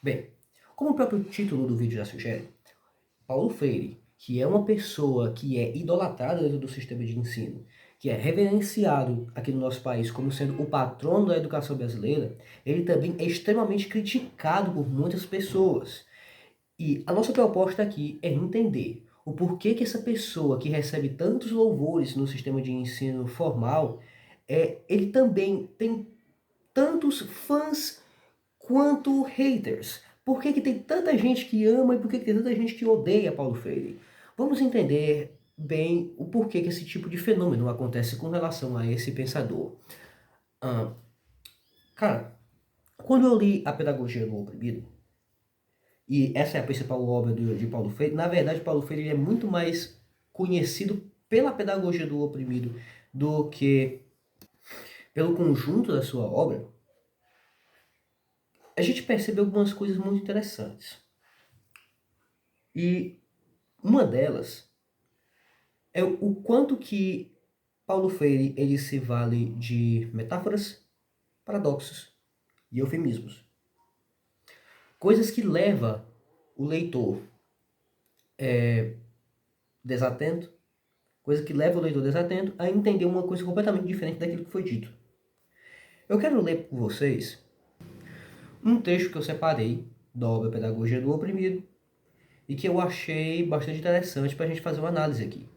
Bem, como o próprio título do vídeo já sugere, Paulo Freire, que é uma pessoa que é idolatrada dentro do sistema de ensino, que é reverenciado aqui no nosso país como sendo o patrono da educação brasileira, ele também é extremamente criticado por muitas pessoas. E a nossa proposta aqui é entender o porquê que essa pessoa que recebe tantos louvores no sistema de ensino formal, ele também tem tantos fãs quanto haters. Por que que tem tanta gente que ama e por que que tem tanta gente que odeia Paulo Freire? Vamos entender bem o porquê que esse tipo de fenômeno acontece com relação a esse pensador. Ah, cara, quando eu li A Pedagogia do Oprimido, e essa é a principal obra de Paulo Freire, na verdade Paulo Freire é muito mais conhecido pela Pedagogia do Oprimido do que pelo conjunto da sua obra. A gente percebe algumas coisas muito interessantes. E uma delas é o quanto que Paulo Freire ele se vale de metáforas, paradoxos e eufemismos. Coisas que levam o leitor desatento, coisa que leva o leitor desatento a entender uma coisa completamente diferente daquilo que foi dito. Eu quero ler com vocês um texto que eu separei da obra Pedagogia do Oprimido e que eu achei bastante interessante para a gente fazer uma análise aqui.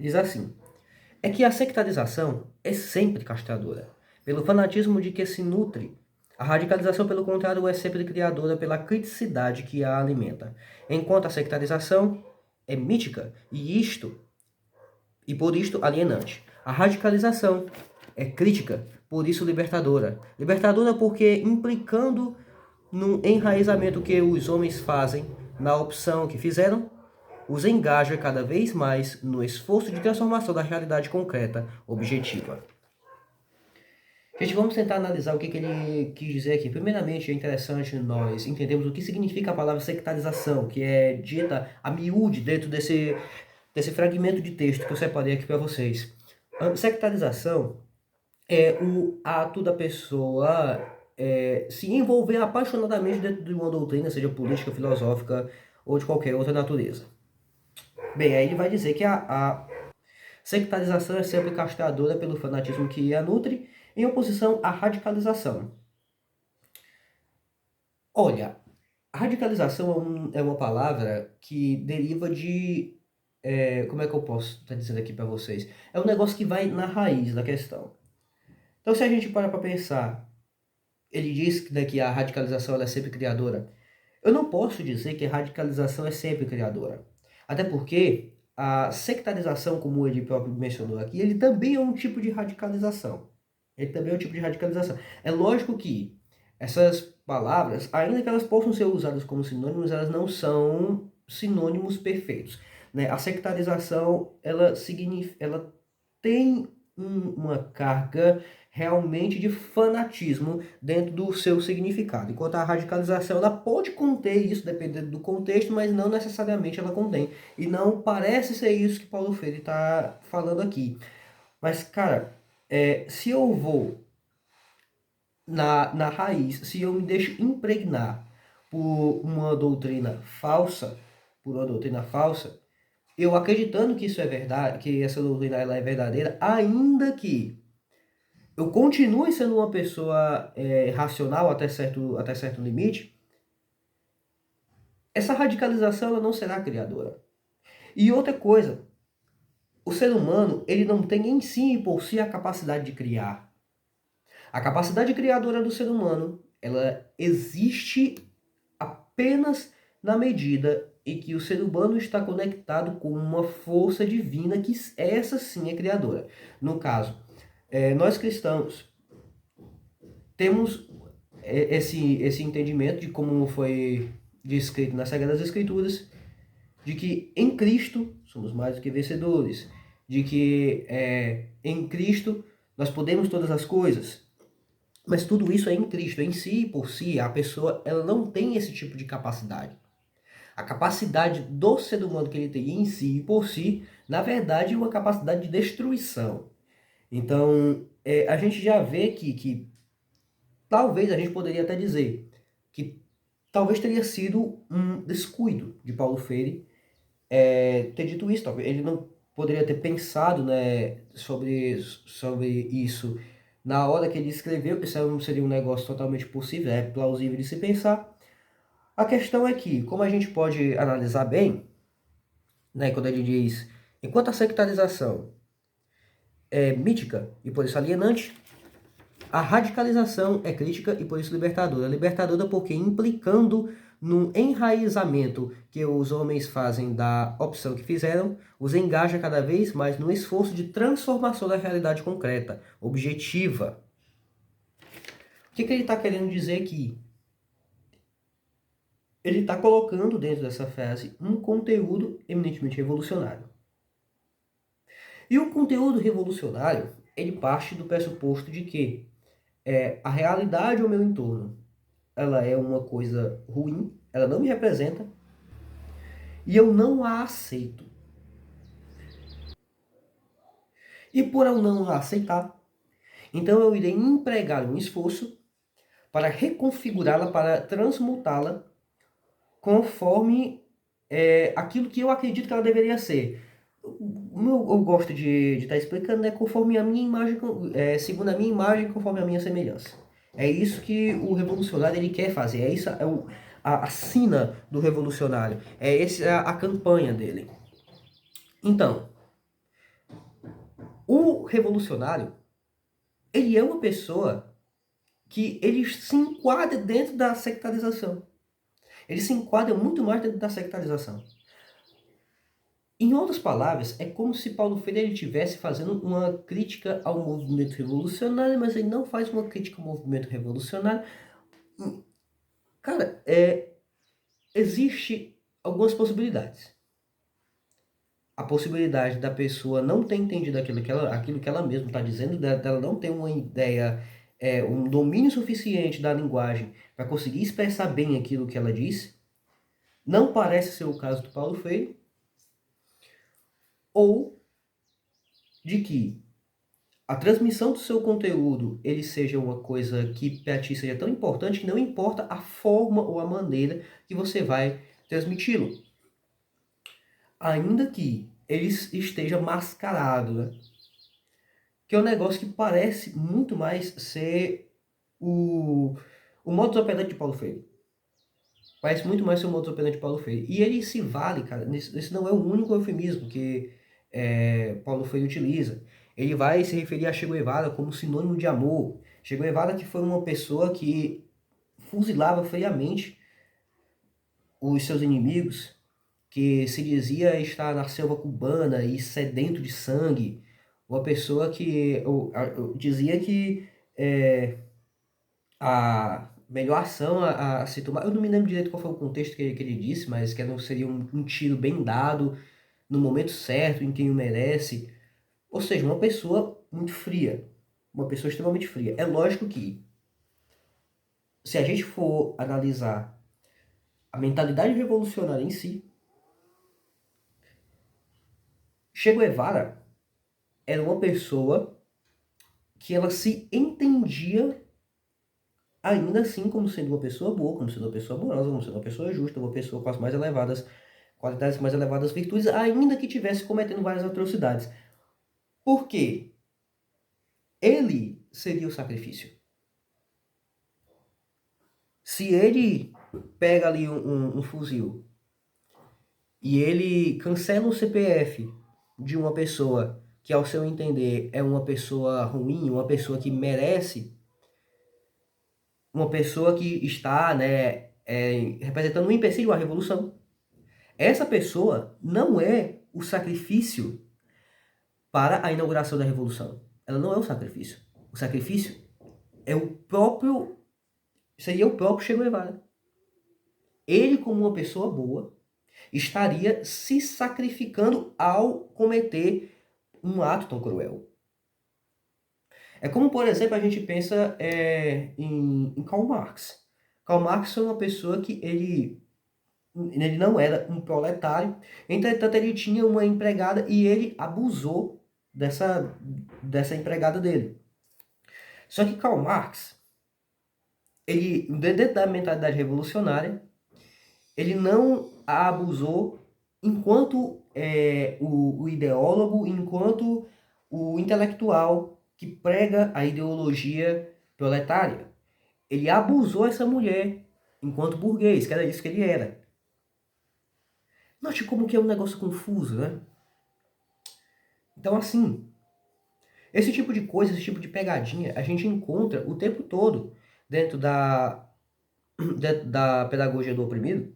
Diz assim: é que a sectarização é sempre castradora, pelo fanatismo de que se nutre. A radicalização, pelo contrário, é sempre criadora pela criticidade que a alimenta, enquanto a sectarização é mítica e por isto alienante. A radicalização é crítica, por isso libertadora. Libertadora porque implicando no enraizamento que os homens fazem na opção que fizeram, os engaja cada vez mais no esforço de transformação da realidade concreta, objetiva. Gente, vamos tentar analisar o que ele quis dizer aqui. Primeiramente, é interessante nós entendermos o que significa a palavra sectarização, que é dita a miúde dentro desse fragmento de texto que eu separei aqui para vocês. A sectarização é o ato da pessoa se envolver apaixonadamente dentro de uma doutrina, seja política, filosófica ou de qualquer outra natureza. Bem, aí ele vai dizer que a sectarização é sempre castradora pelo fanatismo que a nutre, em oposição à radicalização. Olha, radicalização é uma palavra que deriva de. Como é que eu posso estar dizendo aqui para vocês? É um negócio que vai na raiz da questão. Então, se a gente para pensar, ele diz que, né, que a radicalização ela é sempre criadora. Eu não posso dizer que a radicalização é sempre criadora. Até porque a sectarização, como ele próprio mencionou aqui, ele também é um tipo de radicalização. Ele também é um tipo de radicalização. É lógico que essas palavras, ainda que elas possam ser usadas como sinônimos, elas não são sinônimos perfeitos, né? A sectarização, ela tem uma carga realmente de fanatismo dentro do seu significado. Enquanto a radicalização ela pode conter isso, dependendo do contexto, mas não necessariamente ela contém. E não parece ser isso que Paulo Freire está falando aqui. Mas, cara, se eu vou na raiz, se eu me deixo impregnar por uma doutrina falsa, eu acreditando que isso é verdade, que essa doutrina ela é verdadeira, ainda que eu continue sendo uma pessoa racional até certo limite, essa radicalização ela não será criadora. E outra coisa, o ser humano ele não tem em si e por si a capacidade de criar. A capacidade criadora do ser humano ela existe apenas na medida em que o ser humano está conectado com uma força divina que essa sim é criadora. No caso, nós cristãos temos esse entendimento de como foi descrito nas Sagradas Escrituras, de que em Cristo somos mais do que vencedores, de que em Cristo nós podemos todas as coisas, mas tudo isso é em Cristo, em si e por si, a pessoa ela não tem esse tipo de capacidade. A capacidade do ser humano que ele tem em si e por si, na verdade, é uma capacidade de destruição. Então, a gente já vê que talvez a gente poderia até dizer que talvez teria sido um descuido de Paulo Freire ter dito isso. Talvez ele não poderia ter pensado, né, sobre isso na hora que ele escreveu. Isso não seria um negócio totalmente possível, é plausível de se pensar. A questão é que, como a gente pode analisar bem, né, quando ele diz, enquanto a sectarização é mítica e por isso alienante, a radicalização é crítica e por isso libertadora. Libertadora porque implicando no enraizamento que os homens fazem da opção que fizeram, os engaja cada vez mais no esforço de transformação da realidade concreta, objetiva. O que ele está querendo dizer aqui? Ele está colocando dentro dessa frase um conteúdo eminentemente revolucionário. E o conteúdo revolucionário, ele parte do pressuposto de que a realidade ao meu entorno, ela é uma coisa ruim, ela não me representa, e eu não a aceito. E por eu não a aceitar, então eu irei empregar um esforço para reconfigurá-la, para transmutá-la conforme aquilo que eu acredito que ela deveria ser. Eu gosto de estar explicando, né, conforme a minha imagem, segundo a minha imagem, conforme a minha semelhança. É isso que o revolucionário ele quer fazer, é isso a sina do revolucionário, essa a campanha dele. Então, o revolucionário, ele é uma pessoa que ele se enquadra dentro da sectarização. Ele se enquadra muito mais dentro da sectarização. Em outras palavras, é como se Paulo Freire estivesse fazendo uma crítica ao movimento revolucionário, mas ele não faz uma crítica ao movimento revolucionário. Cara, existe algumas possibilidades. A possibilidade da pessoa não ter entendido aquilo que ela mesma está dizendo, dela não ter uma ideia, um domínio suficiente da linguagem para conseguir expressar bem aquilo que ela disse. Não parece ser o caso do Paulo Freire. Ou de que a transmissão do seu conteúdo ele seja uma coisa que para ti seja tão importante que não importa a forma ou a maneira que você vai transmiti-lo. Ainda que ele esteja mascarado, né? Que é um negócio que parece muito mais ser o modus operandi de Paulo Freire. Parece muito mais ser o modus operandi de Paulo Freire. E ele se vale, cara, esse não é o único eufemismo que Paulo Freire utiliza. Ele vai se referir a Che Guevara como sinônimo de amor. Che Guevara que foi uma pessoa que fuzilava friamente os seus inimigos, que se dizia estar na selva cubana e sedento de sangue. Uma pessoa que eu dizia que a melhor ação a se tomar... Eu não me lembro direito qual foi o contexto que ele disse, mas que não seria um tiro bem dado, no momento certo, em quem o merece. Ou seja, uma pessoa muito fria. Uma pessoa extremamente fria. É lógico que, se a gente for analisar a mentalidade revolucionária em si, Che Guevara era uma pessoa que ela se entendia ainda assim como sendo uma pessoa boa, como sendo uma pessoa amorosa, como sendo uma pessoa justa, uma pessoa com as mais elevadas qualidades, mais elevadas virtudes, ainda que estivesse cometendo várias atrocidades. Por quê? Ele seria o sacrifício. Se ele pega ali um fuzil e ele cancela o CPF de uma pessoa que, ao seu entender, é uma pessoa ruim, uma pessoa que merece, uma pessoa que está, né, representando um empecilho à revolução, essa pessoa não é o sacrifício para a inauguração da revolução. Ela não é o sacrifício. O sacrifício é o próprio, seria o próprio Che Guevara. Ele, como uma pessoa boa, estaria se sacrificando ao cometer um ato tão cruel. É como, por exemplo, a gente pensa em Karl Marx. Karl Marx foi uma pessoa que ele não era um proletário, entretanto ele tinha uma empregada e ele abusou dessa empregada dele. Só que Karl Marx, ele, dentro da mentalidade revolucionária, ele não a abusou enquanto o ideólogo, enquanto o intelectual que prega a ideologia proletária. Ele abusou essa mulher enquanto burguês, que era isso que ele era. Note como que é um negócio confuso, né? Então, assim, esse tipo de coisa, esse tipo de pegadinha, a gente encontra o tempo todo dentro da pedagogia do oprimido.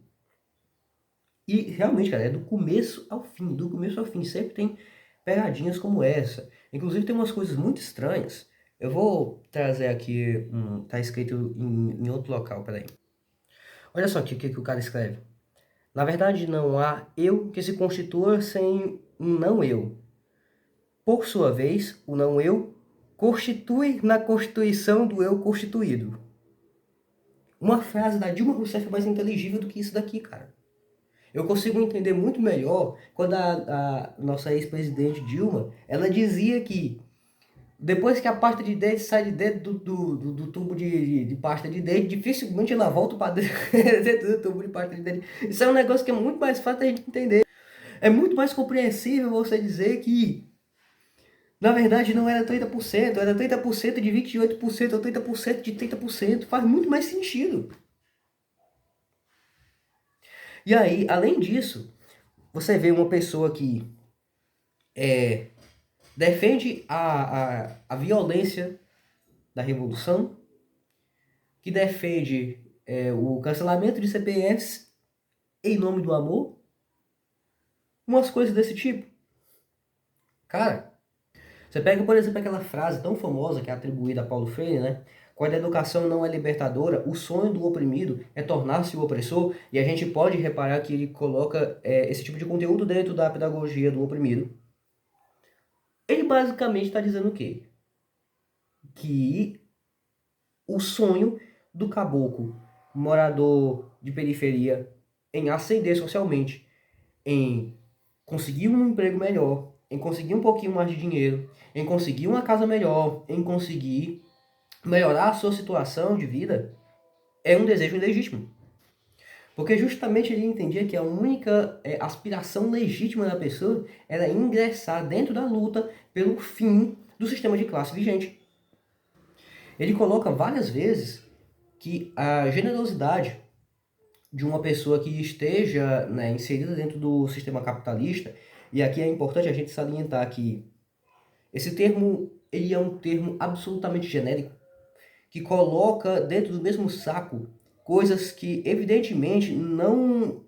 E realmente, cara, é do começo ao fim, do começo ao fim. Sempre tem pegadinhas como essa. Inclusive tem umas coisas muito estranhas. Eu vou trazer aqui, tá escrito em outro local, peraí. Olha só aqui o que o cara escreve. Na verdade, não há eu que se constitua sem um não eu. Por sua vez, o não eu constitui na constituição do eu constituído. Uma frase da Dilma Rousseff é mais inteligível do que isso daqui, cara. Eu consigo entender muito melhor quando a nossa ex-presidente Dilma, ela dizia que depois que a pasta de dente sai de dentro do tubo de pasta de dente, dificilmente ela volta para dentro do tubo de pasta de dente. Isso é um negócio que é muito mais fácil da gente entender. É muito mais compreensível você dizer que, na verdade, não era 30%, era 30% de 28% ou 30% de 30%. Faz muito mais sentido. E aí, além disso, você vê uma pessoa que defende a violência da revolução, que defende o cancelamento de CPFs em nome do amor, umas coisas desse tipo. Cara, você pega, por exemplo, aquela frase tão famosa que é atribuída a Paulo Freire, né? Quando a educação não é libertadora, o sonho do oprimido é tornar-se o opressor, e a gente pode reparar que ele coloca esse tipo de conteúdo dentro da pedagogia do oprimido. Ele basicamente está dizendo o quê? Que o sonho do caboclo, morador de periferia, em ascender socialmente, em conseguir um emprego melhor, em conseguir um pouquinho mais de dinheiro, em conseguir uma casa melhor, em conseguir melhorar a sua situação de vida, é um desejo ilegítimo. Porque justamente ele entendia que a única aspiração legítima da pessoa era ingressar dentro da luta pelo fim do sistema de classe vigente. Ele coloca várias vezes que a generosidade de uma pessoa que esteja, né, inserida dentro do sistema capitalista, e aqui é importante a gente salientar que esse termo ele é um termo absolutamente genérico, que coloca dentro do mesmo saco coisas que evidentemente não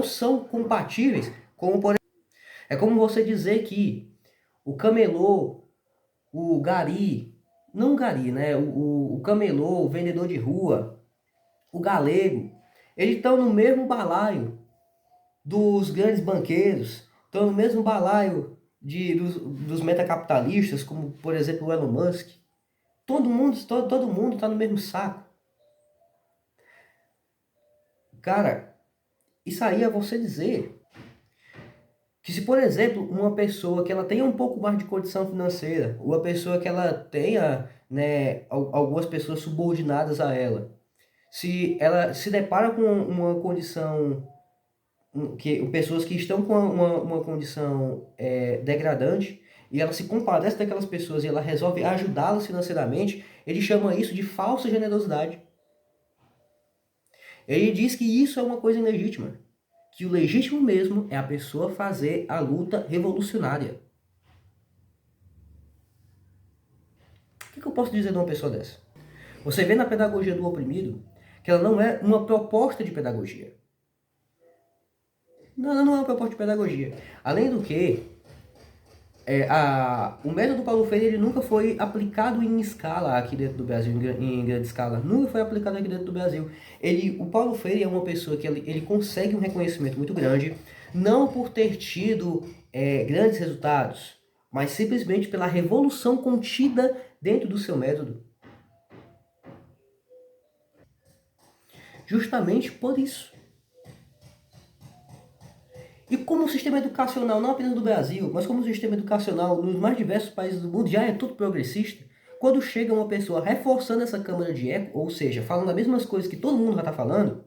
são compatíveis, como por exemplo, é como você dizer que o camelô, o gari, não o gari, né, o camelô, o vendedor de rua, o galego, eles estão no mesmo balaio dos grandes banqueiros, estão no mesmo balaio dos metacapitalistas, como por exemplo o Elon Musk. Todo mundo está no mesmo saco. Cara, isso aí é você dizer que se, por exemplo, uma pessoa que ela tenha um pouco mais de condição financeira, ou uma pessoa que ela tenha, né, algumas pessoas subordinadas a ela, se ela se depara com uma condição, pessoas que estão com uma condição degradante, e ela se compadece daquelas pessoas e ela resolve ajudá-las financeiramente, ele chama isso de falsa generosidade. Ele diz que isso é uma coisa ilegítima, que o legítimo mesmo é a pessoa fazer a luta revolucionária. O que eu posso dizer de uma pessoa dessa? Você vê na pedagogia do oprimido que ela não é uma proposta de pedagogia. Não, ela não é uma proposta de pedagogia. Além do que, o método Paulo Freire ele nunca foi aplicado em escala aqui dentro do Brasil, em grande escala. Nunca foi aplicado aqui dentro do Brasil. O Paulo Freire é uma pessoa que ele consegue um reconhecimento muito grande, não por ter tido grandes resultados, mas simplesmente pela revolução contida dentro do seu método. Justamente por isso. E como o sistema educacional, não apenas do Brasil, mas como o sistema educacional nos mais diversos países do mundo já é tudo progressista, quando chega uma pessoa reforçando essa câmara de eco, ou seja, falando as mesmas coisas que todo mundo já está falando,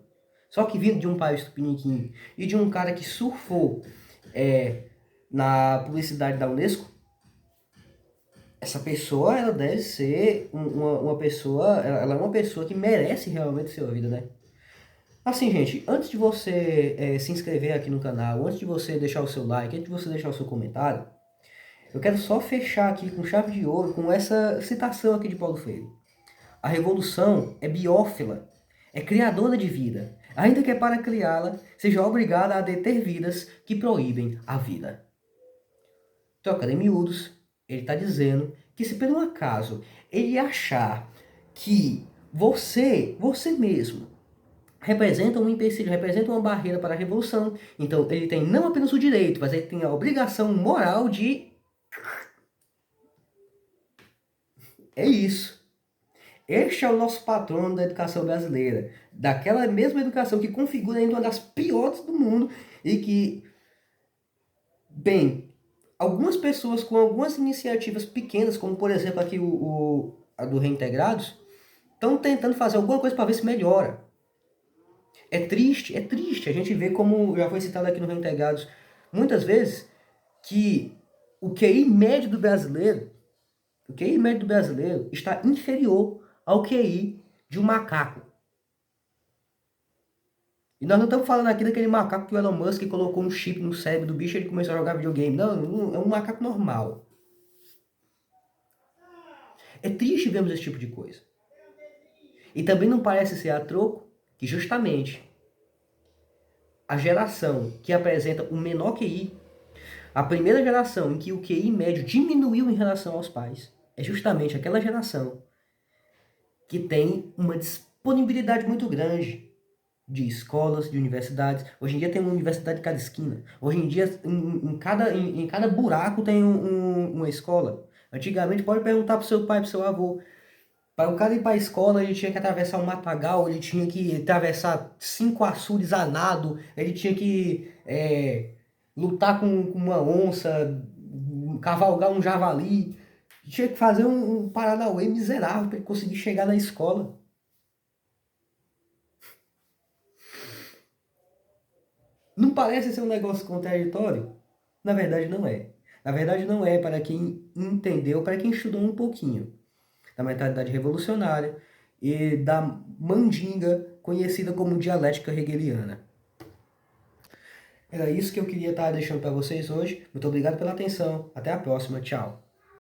Só que vindo de um país tupiniquim e de um cara que surfou na publicidade da Unesco, essa pessoa, ela deve ser uma pessoa, ela é uma pessoa que merece realmente ser ouvida, né? Assim, gente, antes de você se inscrever aqui no canal, antes de você deixar o seu like, antes de você deixar o seu comentário, eu quero só fechar aqui com chave de ouro com essa citação aqui de Paulo Freire. A revolução é biófila, é criadora de vida, ainda que para criá-la seja obrigada a deter vidas que proíbem a vida. Trocando em miúdos, ele está dizendo que se por um acaso ele achar que você mesmo, representa um empecilho, representa uma barreira para a revolução, então ele tem não apenas o direito, mas ele tem a obrigação moral de... É isso. Este é o nosso patrono da educação brasileira, daquela mesma educação que configura ainda uma das piores do mundo e que, bem, algumas pessoas com algumas iniciativas pequenas, como por exemplo aqui a do Reintegrados, estão tentando fazer alguma coisa para ver se melhora. É triste a gente vê, como já foi citado aqui no Reintegrados, muitas vezes, que o QI médio do brasileiro, está inferior ao QI de um macaco. E nós não estamos falando aqui daquele macaco que o Elon Musk colocou um chip no cérebro do bicho e ele começou a jogar videogame. Não, é um macaco normal. É triste vermos esse tipo de coisa. E também não parece ser a troco que justamente a geração que apresenta o menor QI, a primeira geração em que o QI médio diminuiu em relação aos pais, é justamente aquela geração que tem uma disponibilidade muito grande de escolas, de universidades. Hoje em dia tem uma universidade em cada esquina. Hoje em dia, em cada buraco tem uma escola. Antigamente, pode perguntar pro seu pai, pro seu avô. Para o cara ir para a escola, ele tinha que atravessar um matagal, ele tinha que atravessar 5 açudes a nado, ele tinha que lutar com uma onça, cavalgar um javali. Tinha que fazer um paranauê miserável para ele conseguir chegar na escola. Não parece ser um negócio contraditório? Na verdade não é. Na verdade não é para quem entendeu, para quem estudou um pouquinho da mentalidade revolucionária e da mandinga conhecida como dialética hegeliana. Era isso que eu queria estar deixando para vocês hoje. Muito obrigado pela atenção. Até a próxima. Tchau.